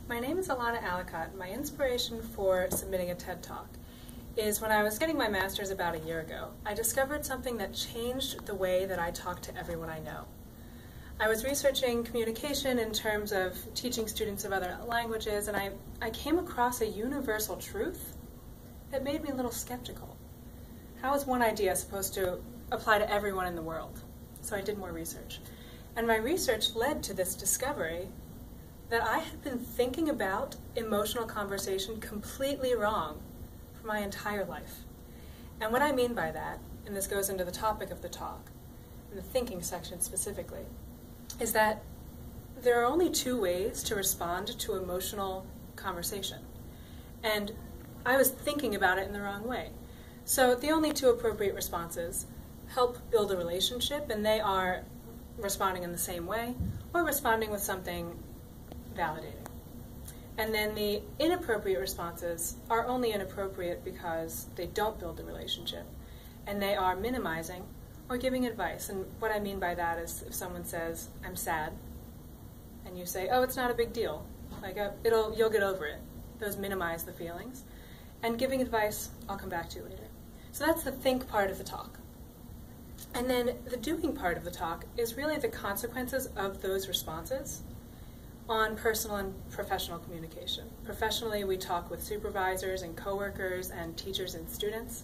My name is Alana Allekotte. My inspiration for submitting a TED Talk is when I was getting my master's about a year ago, I discovered something that changed the way that I talk to everyone I know. I was researching communication in terms of teaching students of other languages, and I came across a universal truth that made me a little skeptical. How is one idea supposed to apply to everyone in the world? So I did more research. And my research led to this discovery that I had been thinking about emotional conversation completely wrong for my entire life. And what I mean by that, and this goes into the topic of the talk, in the thinking section specifically, is that there are only two ways to respond to emotional conversation. And I was thinking about it in the wrong way. So the only two appropriate responses help build a relationship, and they are responding in the same way or responding with something validating. And then the inappropriate responses are only inappropriate because they don't build the relationship, and they are minimizing or giving advice. And what I mean by that is if someone says, "I'm sad," and you say, "Oh, it's not a big deal. Like you'll get over it." Those minimize the feelings. And giving advice, "I'll come back to you later." So that's the think part of the talk. And then the doing part of the talk is really the consequences of those responses on personal and professional communication. Professionally, we talk with supervisors and coworkers and teachers and students.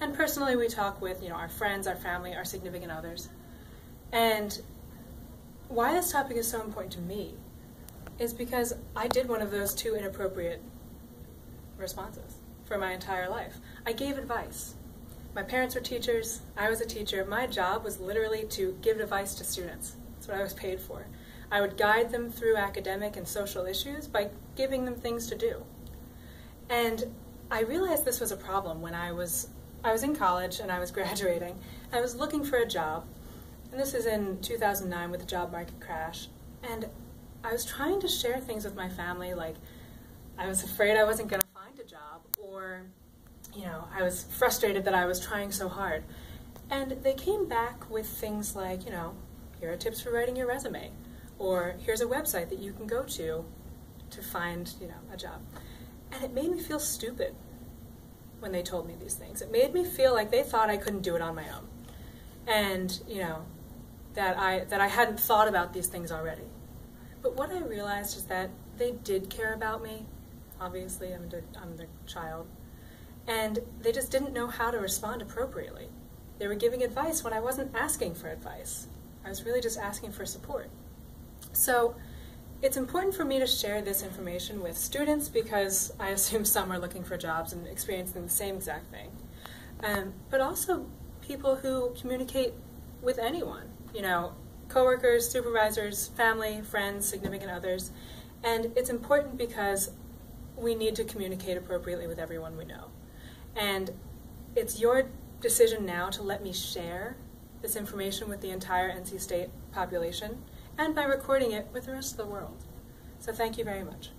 And personally, we talk with our friends, our family, our significant others. And why this topic is so important to me is because I did one of those two inappropriate responses for my entire life. I gave advice. My parents were teachers, I was a teacher. My job was literally to give advice to students. That's what I was paid for. I would guide them through academic and social issues by giving them things to do. And I realized this was a problem when I was in college and I was graduating. I was looking for a job, and this is in 2009 with the job market crash. And I was trying to share things with my family, like I was afraid I wasn't going to find a job, or I was frustrated that I was trying so hard. And they came back with things like, here are tips for writing your resume, or here's a website that you can go to find, a job. And it made me feel stupid when they told me these things. It made me feel like they thought I couldn't do it on my own. And, that I hadn't thought about these things already. But what I realized is that they did care about me. Obviously, I'm the child. And they just didn't know how to respond appropriately. They were giving advice when I wasn't asking for advice. I was really just asking for support. So it's important for me to share this information with students because I assume some are looking for jobs and experiencing the same exact thing. But also people who communicate with anyone, coworkers, supervisors, family, friends, significant others. And it's important because we need to communicate appropriately with everyone we know. And it's your decision now to let me share this information with the entire NC State population and by recording it with the rest of the world. So thank you very much.